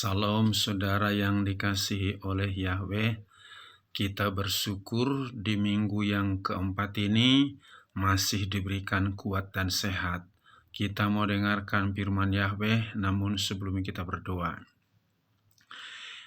Salam saudara yang dikasihi oleh Yahweh. Kita bersyukur di minggu yang keempat ini masih diberikan kuat dan sehat. Kita mau dengarkan firman Yahweh, namun sebelum kita berdoa.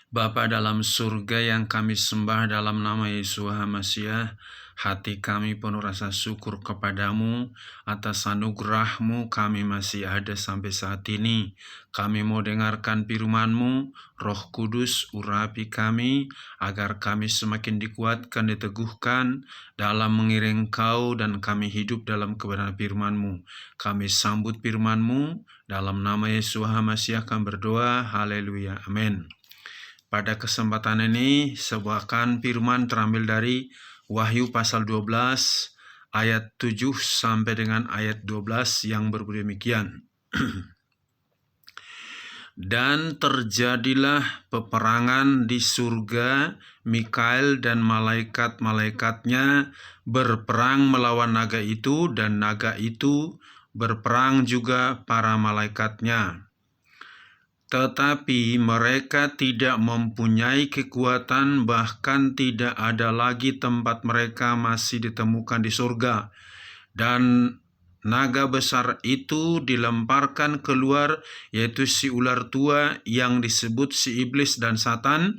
Bapa dalam surga yang kami sembah dalam nama Yesus HaMasiah, hati kami penuh rasa syukur kepadamu atas anugerah-Mu kami masih ada sampai saat ini. Kami mau dengarkan firman-Mu, Roh Kudus urapi kami agar kami semakin dikuatkan, diteguhkan dalam mengiring Engkau dan kami hidup dalam kebenaran firman-Mu. Kami sambut firman-Mu dalam nama Yesus HaMasiah kami berdoa. Haleluya. Amin. Pada kesempatan ini, sebuah firman terambil dari Wahyu pasal 12 ayat 7 sampai dengan ayat 12 yang berbunyi demikian. Dan terjadilah peperangan di surga, Mikael dan malaikat-malaikatnya berperang melawan naga itu, dan naga itu berperang juga para malaikatnya. Tetapi mereka tidak mempunyai kekuatan, bahkan tidak ada lagi tempat mereka masih ditemukan di surga. Dan naga besar itu dilemparkan keluar, yaitu si ular tua yang disebut si iblis dan Satan,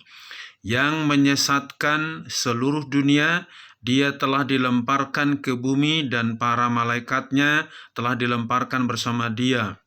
yang menyesatkan seluruh dunia. Dia telah dilemparkan ke bumi dan para malaikatnya telah dilemparkan bersama dia.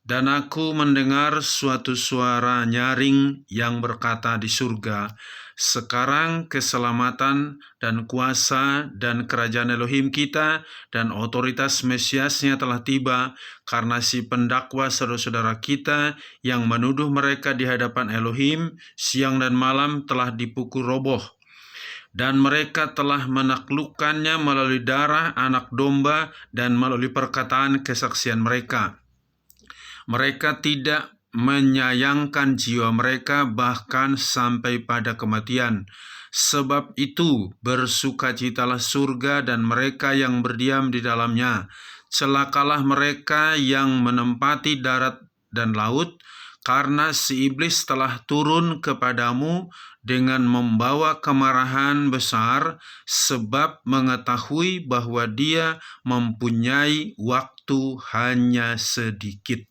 Dan aku mendengar suatu suara nyaring yang berkata di surga, "Sekarang keselamatan dan kuasa dan kerajaan Elohim kita dan otoritas Mesiasnya telah tiba, karena si pendakwa saudara-saudara kita yang menuduh mereka di hadapan Elohim siang dan malam telah dipukul roboh. Dan mereka telah menaklukkannya melalui darah anak domba dan melalui perkataan kesaksian mereka. Mereka tidak menyayangkan jiwa mereka bahkan sampai pada kematian. Sebab itu bersukacitalah surga dan mereka yang berdiam di dalamnya. Celakalah mereka yang menempati darat dan laut, karena si iblis telah turun kepadamu dengan membawa kemarahan besar, sebab mengetahui bahwa dia mempunyai waktu hanya sedikit."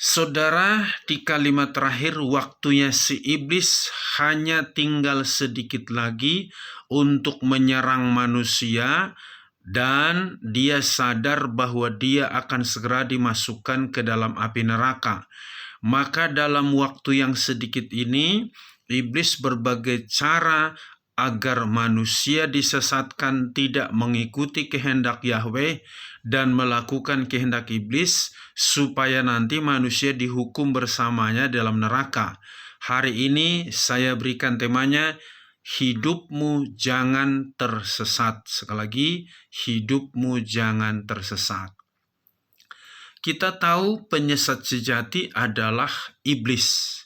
Saudara, di kalimat terakhir, waktunya si iblis hanya tinggal sedikit lagi untuk menyerang manusia, dan dia sadar bahwa dia akan segera dimasukkan ke dalam api neraka. Maka dalam waktu yang sedikit ini, iblis berbagai cara agar manusia disesatkan tidak mengikuti kehendak Yahweh dan melakukan kehendak iblis, supaya nanti manusia dihukum bersamanya dalam neraka. Hari ini saya berikan temanya, hidupmu jangan tersesat. Sekali lagi, hidupmu jangan tersesat. Kita tahu penyesat sejati adalah iblis.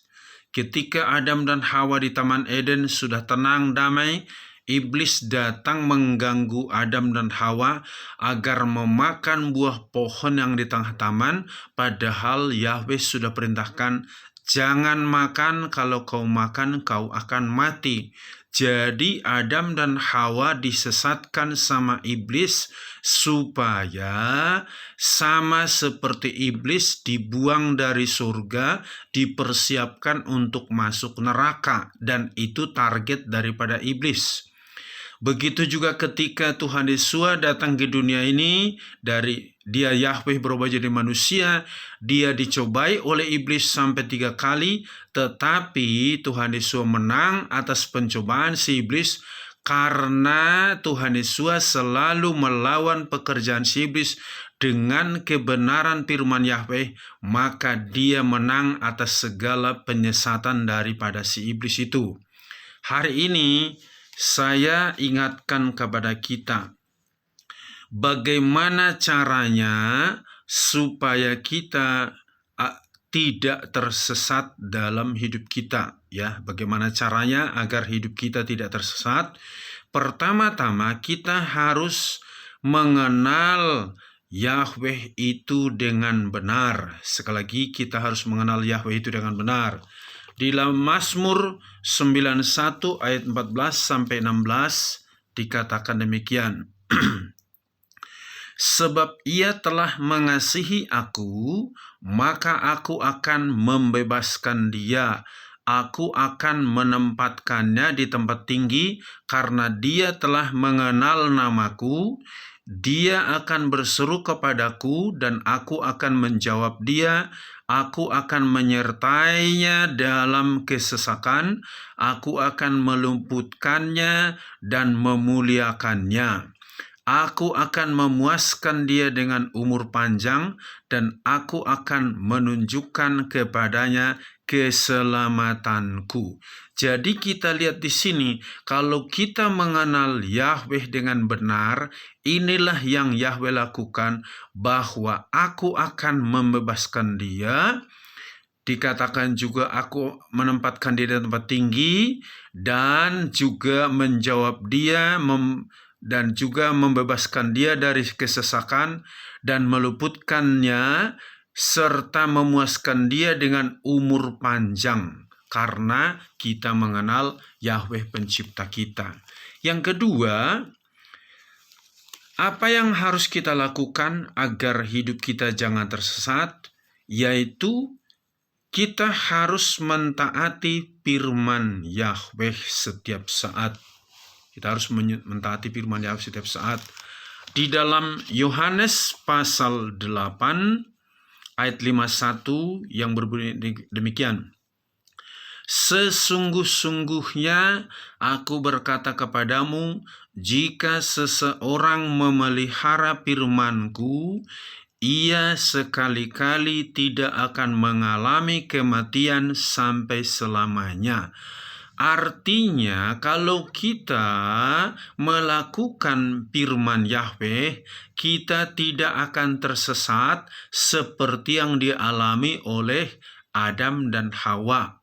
Ketika Adam dan Hawa di Taman Eden sudah tenang damai, iblis datang mengganggu Adam dan Hawa agar memakan buah pohon yang di tengah taman, padahal Yahweh sudah perintahkan, "Jangan makan, kalau kau makan kau akan mati." Jadi Adam dan Hawa disesatkan sama iblis supaya sama seperti iblis dibuang dari surga, dipersiapkan untuk masuk neraka, dan itu target daripada iblis. Begitu juga ketika Tuhan Yesus datang ke dunia ini, dari dia Yahweh berubah jadi manusia, dia dicobai oleh iblis sampai 3 kali, tetapi Tuhan Yesus menang atas pencobaan si iblis, karena Tuhan Yesus selalu melawan pekerjaan si iblis dengan kebenaran firman Yahweh, maka dia menang atas segala penyesatan daripada si iblis itu. Hari ini saya ingatkan kepada kita, bagaimana caranya supaya kita tidak tersesat dalam hidup kita, ya. Bagaimana caranya agar hidup kita tidak tersesat? Pertama-tama kita harus mengenal Yahweh itu dengan benar. Sekali lagi kita harus mengenal Yahweh itu dengan benar. Di dalam Mazmur 91 ayat 14 sampai 16 dikatakan demikian. Sebab ia telah mengasihi aku, maka aku akan membebaskan dia. Aku akan menempatkannya di tempat tinggi karena dia telah mengenal namaku. Dia akan berseru kepadaku dan aku akan menjawab dia. Aku akan menyertainya dalam kesesakan. Aku akan meluputkannya dan memuliakannya. Aku akan memuaskan dia dengan umur panjang dan aku akan menunjukkan kepadanya keselamatanku. Jadi kita lihat di sini, kalau kita mengenal Yahweh dengan benar, inilah yang Yahweh lakukan, bahwa aku akan membebaskan dia. Dikatakan juga aku menempatkan dia di tempat tinggi dan juga menjawab dia, dan juga membebaskan dia dari kesesakan dan meluputkannya serta memuaskan dia dengan umur panjang karena kita mengenal Yahweh pencipta kita. Yang kedua, apa yang harus kita lakukan agar hidup kita jangan tersesat, yaitu kita harus mentaati firman Yahweh setiap saat. Kita harus mentaati firman Yahweh setiap saat. Di dalam Yohanes pasal 8 ayat 51 yang berbunyi demikian. Sesungguh-sungguhnya aku berkata kepadamu, jika seseorang memelihara firman-Ku, ia sekali-kali tidak akan mengalami kematian sampai selamanya. Artinya, kalau kita melakukan firman Yahweh, kita tidak akan tersesat seperti yang dialami oleh Adam dan Hawa.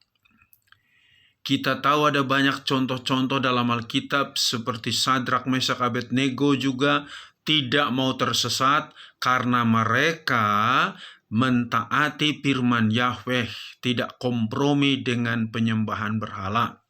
Kita tahu ada banyak contoh-contoh dalam Alkitab seperti Sadrak, Mesak, Abednego juga tidak mau tersesat karena mereka mentaati firman Yahweh, tidak kompromi dengan penyembahan berhala.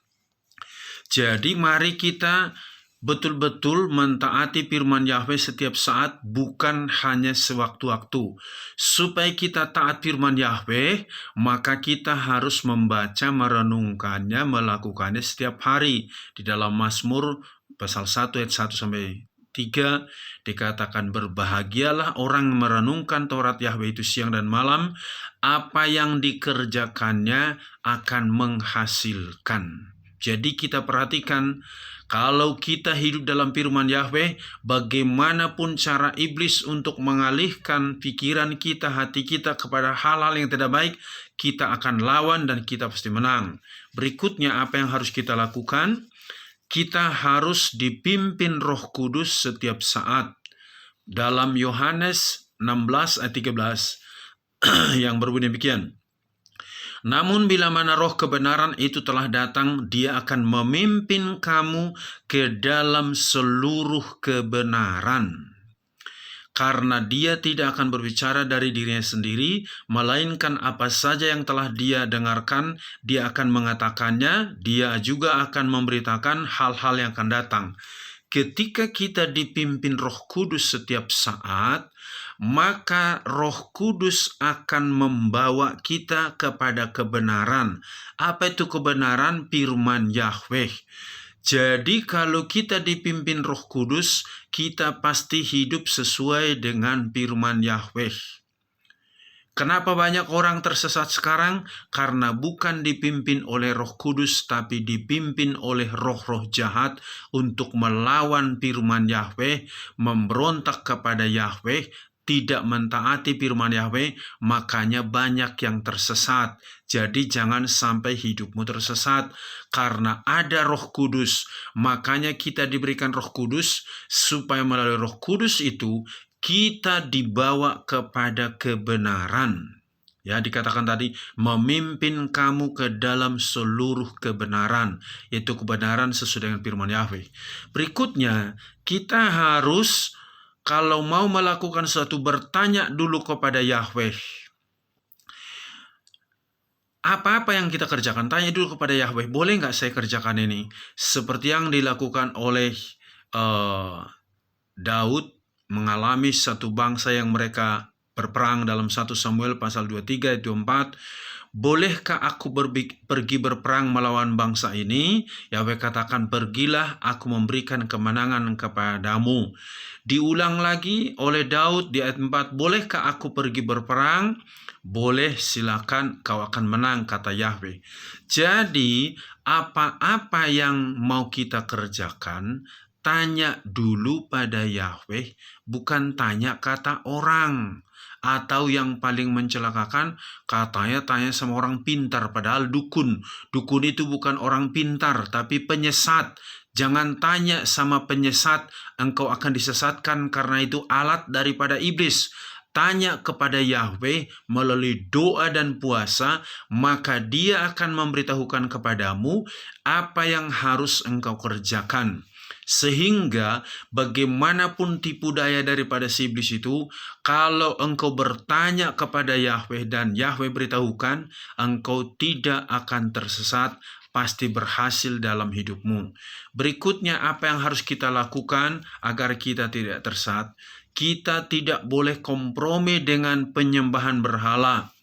Jadi mari kita betul-betul mentaati firman Yahweh setiap saat, bukan hanya sewaktu-waktu. Supaya kita taat firman Yahweh, maka kita harus membaca, merenungkannya, melakukannya setiap hari. Di dalam Mazmur pasal 1 ayat 1 sampai 3 dikatakan, berbahagialah orang merenungkan Taurat Yahweh itu siang dan malam, apa yang dikerjakannya akan menghasilkan. Jadi kita perhatikan, kalau kita hidup dalam firman Yahweh, bagaimanapun cara iblis untuk mengalihkan pikiran kita, hati kita kepada hal-hal yang tidak baik, kita akan lawan dan kita pasti menang. Berikutnya apa yang harus kita lakukan? Kita harus dipimpin Roh Kudus setiap saat. Dalam Yohanes 16 ayat 13 yang berbunyi demikian. Namun bila mana roh kebenaran itu telah datang, dia akan memimpin kamu ke dalam seluruh kebenaran. Karena dia tidak akan berbicara dari dirinya sendiri, melainkan apa saja yang telah dia dengarkan, dia akan mengatakannya, dia juga akan memberitakan hal-hal yang akan datang. Ketika kita dipimpin Roh Kudus setiap saat, maka Roh Kudus akan membawa kita kepada kebenaran. Apa itu kebenaran? Firman Yahweh. Jadi kalau kita dipimpin Roh Kudus, kita pasti hidup sesuai dengan firman Yahweh. Kenapa banyak orang tersesat sekarang? Karena bukan dipimpin oleh Roh Kudus, tapi dipimpin oleh roh-roh jahat untuk melawan firman Yahweh, memberontak kepada Yahweh, tidak mentaati firman Yahweh, makanya banyak yang tersesat. Jadi jangan sampai hidupmu tersesat, karena ada Roh Kudus. Makanya kita diberikan Roh Kudus, supaya melalui Roh Kudus itu kita dibawa kepada kebenaran. Ya, dikatakan tadi, memimpin kamu ke dalam seluruh kebenaran, yaitu kebenaran sesuai dengan firman Yahweh. Berikutnya, kita harus kalau mau melakukan sesuatu bertanya dulu kepada Yahweh. Apa-apa yang kita kerjakan, tanya dulu kepada Yahweh, boleh nggak saya kerjakan ini? Seperti yang dilakukan oleh Daud mengalami satu bangsa yang mereka berperang dalam 1 Samuel pasal 23 ayat 24. Bolehkah aku pergi berperang melawan bangsa ini? Yahweh katakan, pergilah, aku memberikan kemenangan kepadamu. Diulang lagi oleh Daud di ayat 4, bolehkah aku pergi berperang? Boleh, silakan, kau akan menang, kata Yahweh. Jadi, apa-apa yang mau kita kerjakan, tanya dulu pada Yahweh, bukan tanya kata orang. Atau yang paling mencelakakan, katanya tanya sama orang pintar, padahal dukun. Dukun itu bukan orang pintar, tapi penyesat. Jangan tanya sama penyesat, engkau akan disesatkan karena itu alat daripada iblis. Tanya kepada Yahweh melalui doa dan puasa, maka Dia akan memberitahukan kepadamu apa yang harus engkau kerjakan. Sehingga bagaimanapun tipu daya daripada si iblis itu, kalau engkau bertanya kepada Yahweh dan Yahweh beritahukan, engkau tidak akan tersesat, pasti berhasil dalam hidupmu. Berikutnya, apa yang harus kita lakukan agar kita tidak tersesat? Kita tidak boleh kompromi dengan penyembahan berhala.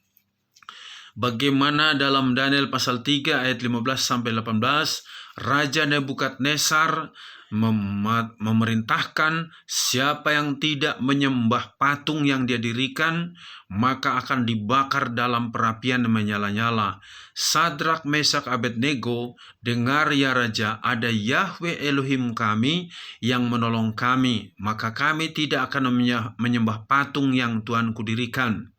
Bagaimana dalam Daniel pasal 3 ayat 15-18, Raja Nebukadnezar memerintahkan siapa yang tidak menyembah patung yang dia dirikan, maka akan dibakar dalam perapian menyala-nyala. Sadrak, Mesak, Abednego, dengar ya Raja, ada Yahweh Elohim kami yang menolong kami, maka kami tidak akan menyembah patung yang Tuanku dirikan.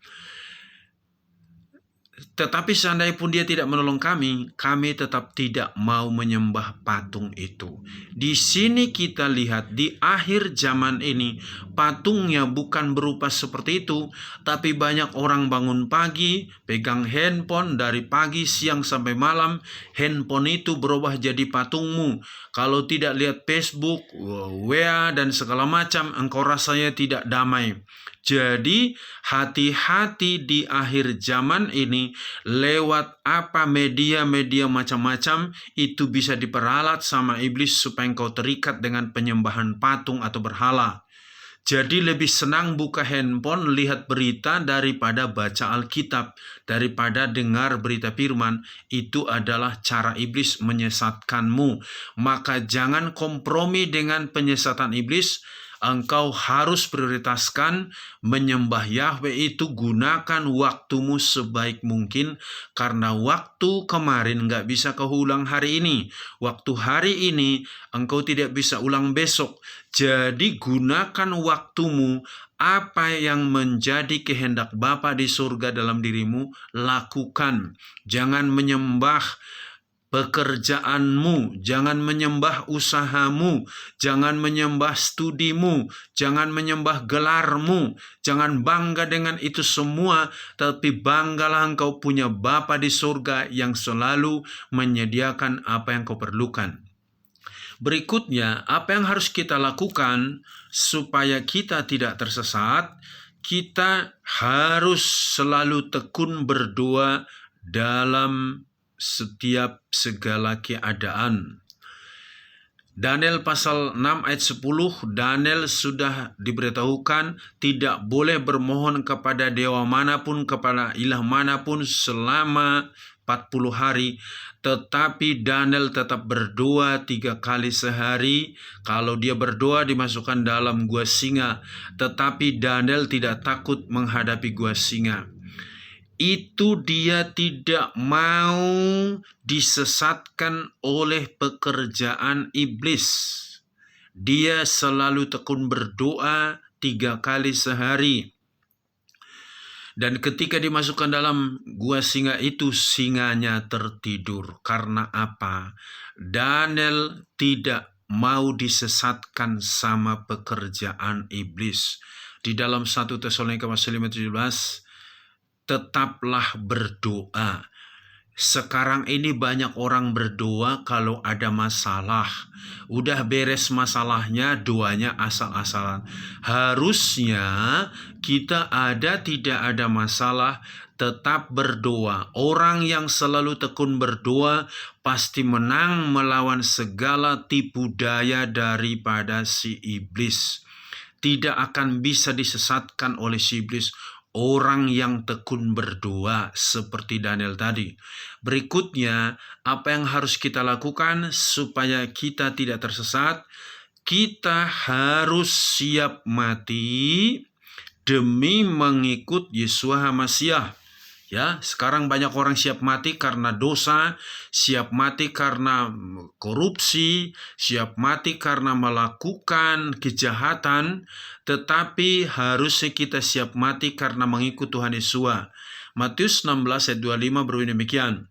Tetapi seandainya pun dia tidak menolong kami, kami tetap tidak mau menyembah patung itu. Di sini kita lihat di akhir zaman ini, patungnya bukan berupa seperti itu, tapi banyak orang bangun pagi, pegang handphone dari pagi, siang sampai malam, handphone itu berubah jadi patungmu. Kalau tidak lihat Facebook, WA, dan segala macam, engkau rasanya tidak damai. Jadi hati-hati di akhir zaman ini, lewat apa media-media macam-macam itu bisa diperalat sama iblis supaya engkau terikat dengan penyembahan patung atau berhala. Jadi lebih senang buka handphone, lihat berita daripada baca Alkitab, daripada dengar berita firman. Itu adalah cara iblis menyesatkanmu. Maka jangan kompromi dengan penyesatan iblis. Engkau harus prioritaskan menyembah Yahweh itu, gunakan waktumu sebaik mungkin, karena waktu kemarin nggak bisa keulang hari ini. Waktu hari ini engkau tidak bisa ulang besok. Jadi gunakan waktumu, apa yang menjadi kehendak Bapa di surga dalam dirimu, lakukan. Jangan menyembah pekerjaanmu, jangan menyembah usahamu, jangan menyembah studimu, jangan menyembah gelarmu, jangan bangga dengan itu semua, tapi banggalah engkau punya Bapa di surga yang selalu menyediakan apa yang kau perlukan. Berikutnya, apa yang harus kita lakukan supaya kita tidak tersesat? Kita harus selalu tekun berdoa dalam setiap segala keadaan. Daniel pasal 6 ayat 10, Daniel sudah diberitahukan tidak boleh bermohon kepada dewa manapun, kepada ilah manapun selama 40 hari. Tetapi Daniel tetap berdoa 3 kali sehari. Kalau dia berdoa dimasukkan dalam gua singa. Tetapi Daniel tidak takut menghadapi gua singa. Itu dia tidak mau disesatkan oleh pekerjaan iblis. Dia selalu tekun berdoa 3 kali sehari. Dan ketika dimasukkan dalam gua singa itu, singanya tertidur. Karena apa? Daniel tidak mau disesatkan sama pekerjaan iblis. Di dalam 1 Tesalonika pasal 5:17, tetaplah berdoa. Sekarang ini banyak orang berdoa kalau ada masalah. Udah beres masalahnya, doanya asal-asalan. Harusnya kita tidak ada masalah, tetap berdoa. Orang yang selalu tekun berdoa pasti menang melawan segala tipu daya daripada si iblis. Tidak akan bisa disesatkan oleh si iblis orang yang tekun berdoa seperti Daniel tadi. Berikutnya, apa yang harus kita lakukan supaya kita tidak tersesat? Kita harus siap mati demi mengikut Yeshua HaMashiach. Ya, sekarang banyak orang siap mati karena dosa, siap mati karena korupsi, siap mati karena melakukan kejahatan, tetapi harusnya kita siap mati karena mengikut Tuhan Yesus. Matius 16 ayat 25 berbunyi demikian.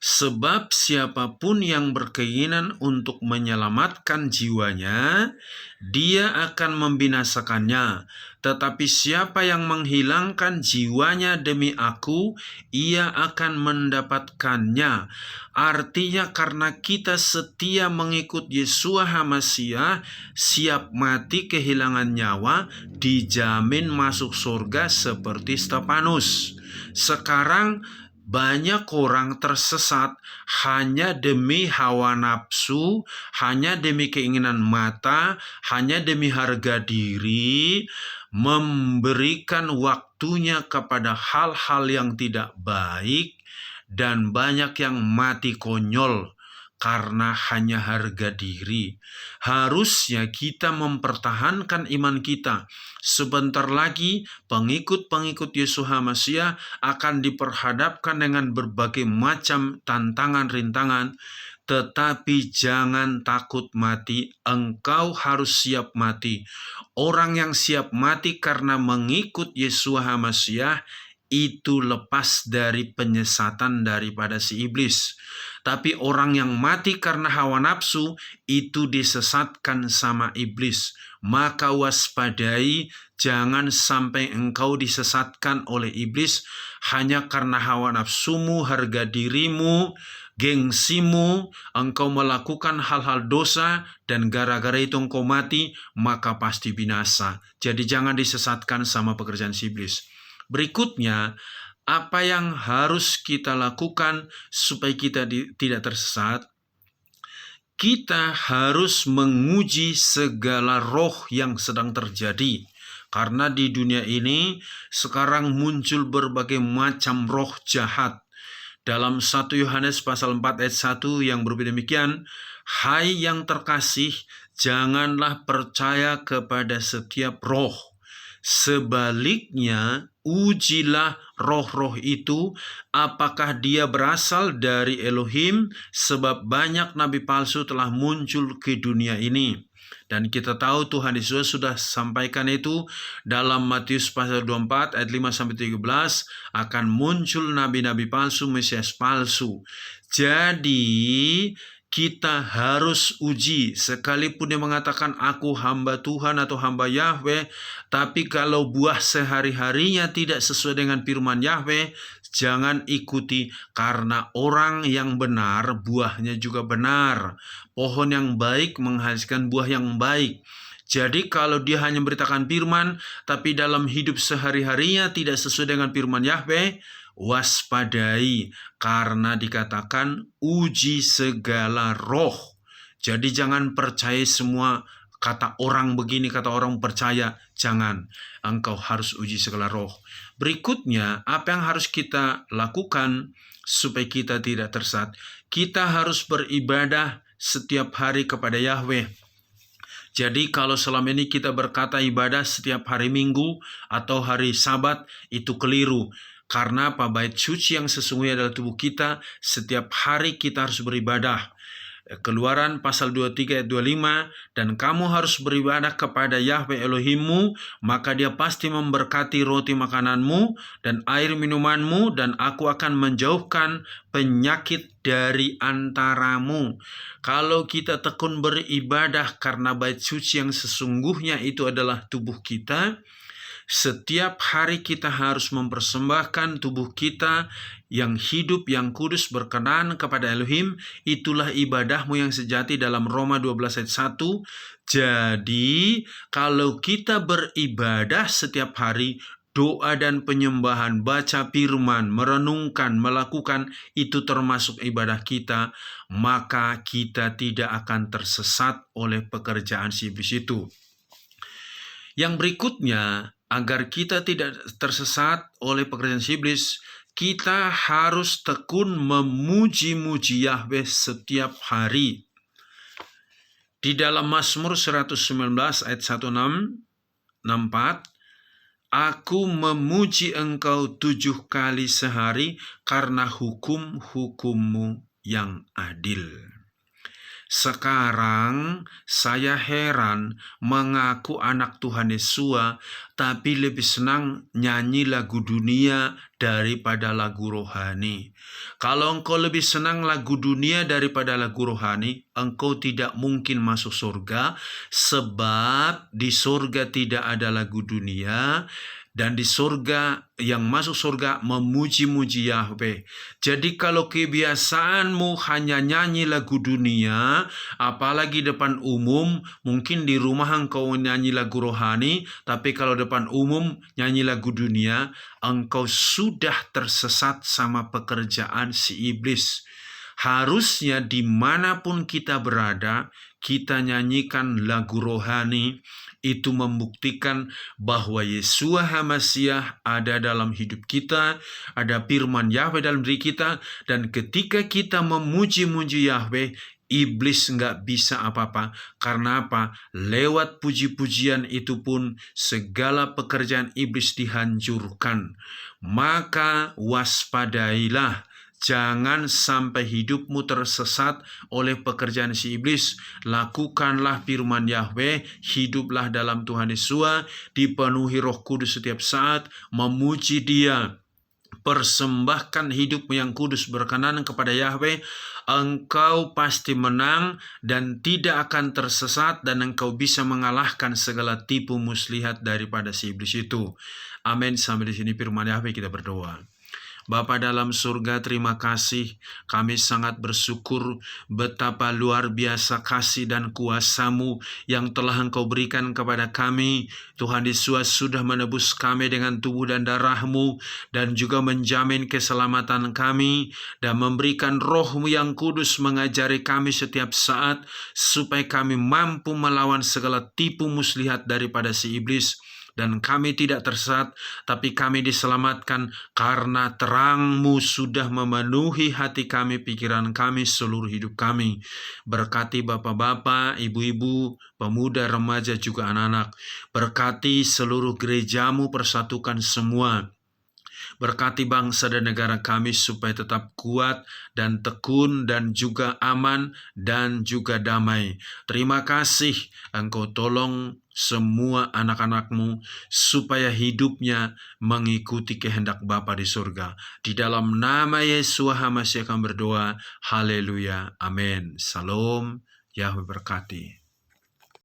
Sebab siapapun yang berkeinginan untuk menyelamatkan jiwanya, dia akan membinasakannya. Tetapi siapa yang menghilangkan jiwanya demi aku, ia akan mendapatkannya. Artinya karena kita setia mengikut Yeshua HaMashiach, siap mati kehilangan nyawa, dijamin masuk surga seperti Stefanus. Sekarang banyak orang tersesat hanya demi hawa nafsu, hanya demi keinginan mata, hanya demi harga diri, memberikan waktunya kepada hal-hal yang tidak baik, dan banyak yang mati konyol karena hanya harga diri. Harusnya kita mempertahankan iman kita. Sebentar lagi pengikut-pengikut Yeshua HaMashiach akan diperhadapkan dengan berbagai macam tantangan rintangan, tetapi jangan takut mati. Engkau harus siap mati. Orang yang siap mati karena mengikut Yeshua HaMashiach itu lepas dari penyesatan daripada si iblis. Tapi orang yang mati karena hawa nafsu itu disesatkan sama iblis. Maka waspadai, jangan sampai engkau disesatkan oleh iblis hanya karena hawa nafsumu, harga dirimu, gengsimu, engkau melakukan hal-hal dosa, dan gara-gara itu engkau mati, maka pasti binasa. Jadi jangan disesatkan sama pekerjaan si iblis. Berikutnya, apa yang harus kita lakukan supaya kita tidak tersesat? Kita harus menguji segala roh yang sedang terjadi. Karena di dunia ini sekarang muncul berbagai macam roh jahat. Dalam 1 Yohanes pasal 4 ayat 1 yang berbeda demikian, hai yang terkasih, janganlah percaya kepada setiap roh. Sebaliknya, ujilah roh-roh itu, apakah dia berasal dari Elohim, sebab banyak nabi palsu telah muncul ke dunia ini. Dan kita tahu Tuhan Yesus sudah sampaikan itu dalam Matius pasal 24 ayat 5-13, akan muncul nabi-nabi palsu, Mesias palsu. Jadi kita harus uji, sekalipun dia mengatakan aku hamba Tuhan atau hamba Yahweh, tapi kalau buah sehari-harinya tidak sesuai dengan firman Yahweh, jangan ikuti, karena orang yang benar buahnya juga benar. Pohon yang baik menghasilkan buah yang baik. Jadi kalau dia hanya memberitakan firman, tapi dalam hidup sehari-harinya tidak sesuai dengan firman Yahweh, waspadai, karena dikatakan uji segala roh. Jadi jangan percaya semua kata orang begini, kata orang percaya. Jangan, engkau harus uji segala roh. Berikutnya, apa yang harus kita lakukan supaya kita tidak tersesat? Kita harus beribadah setiap hari kepada Yahweh. Jadi kalau selama ini kita berkata ibadah setiap hari Minggu atau hari Sabat, itu keliru. Karena apa? Bait suci yang sesungguhnya adalah tubuh kita, setiap hari kita harus beribadah. Keluaran pasal 23 ayat 25, dan kamu harus beribadah kepada Yahweh Elohimmu, maka dia pasti memberkati roti makananmu dan air minumanmu, dan aku akan menjauhkan penyakit dari antaramu. Kalau kita tekun beribadah karena bait suci yang sesungguhnya itu adalah tubuh kita, Setiap hari kita harus mempersembahkan tubuh kita yang hidup, yang kudus, berkenan kepada Elohim. Itulah ibadahmu yang sejati dalam Roma 12 ayat 1. Jadi, kalau kita beribadah setiap hari, doa dan penyembahan, baca firman, merenungkan, melakukan, itu termasuk ibadah kita, maka kita tidak akan tersesat oleh pekerjaan si iblis itu. Yang berikutnya, agar kita tidak tersesat oleh pekerjaan si iblis, kita harus tekun memuji-muji Yahweh setiap hari. Di dalam Mazmur 119 ayat 164, Aku memuji Engkau 7 kali sehari karena hukum-hukum-Mu yang adil. Sekarang saya heran mengaku anak Tuhan Yesua, tapi lebih senang nyanyi lagu dunia daripada lagu rohani. Kalau engkau lebih senang lagu dunia daripada lagu rohani, engkau tidak mungkin masuk surga, sebab di surga tidak ada lagu dunia. Dan di surga, yang masuk surga memuji-muji Yahweh. Jadi kalau kebiasaanmu hanya nyanyi lagu dunia, apalagi depan umum, mungkin di rumah engkau nyanyi lagu rohani, tapi kalau depan umum nyanyi lagu dunia, engkau sudah tersesat sama pekerjaan si iblis. Harusnya dimanapun kita berada, kita nyanyikan lagu rohani. Itu membuktikan bahwa Yeshua HaMashiach ada dalam hidup kita, ada firman Yahweh dalam diri kita, dan ketika kita memuji-muji Yahweh, iblis nggak bisa apa-apa. Karena apa? Lewat puji-pujian itu pun segala pekerjaan iblis dihancurkan. Maka waspadailah. Jangan sampai hidupmu tersesat oleh pekerjaan si iblis. Lakukanlah firman Yahweh, hiduplah dalam Tuhan Yesua, dipenuhi Roh Kudus setiap saat, memuji Dia. Persembahkan hidupmu yang kudus berkenan kepada Yahweh, engkau pasti menang dan tidak akan tersesat, dan engkau bisa mengalahkan segala tipu muslihat daripada si iblis itu. Amin. Sampai di sini firman Yahweh, kita berdoa. Bapa dalam surga, terima kasih. Kami sangat bersyukur betapa luar biasa kasih dan kuasa-Mu yang telah Engkau berikan kepada kami. Tuhan Yesus sudah menebus kami dengan tubuh dan darah-Mu, dan juga menjamin keselamatan kami, dan memberikan Roh-Mu yang kudus mengajari kami setiap saat, supaya kami mampu melawan segala tipu muslihat daripada si iblis. Dan kami tidak tersesat, tapi kami diselamatkan karena terang-Mu sudah memenuhi hati kami, pikiran kami, seluruh hidup kami. Berkati bapak-bapak, ibu-ibu, pemuda, remaja, juga anak-anak. Berkati seluruh gereja-Mu, persatukan semua. Berkati bangsa dan negara kami supaya tetap kuat dan tekun dan juga aman dan juga damai. Terima kasih Engkau tolong semua anak-anak-Mu supaya hidupnya mengikuti kehendak Bapa di surga. Di dalam nama Yeshua HaMashiach kami berdoa. Haleluya. Amin. Salam. Yahweh berkati.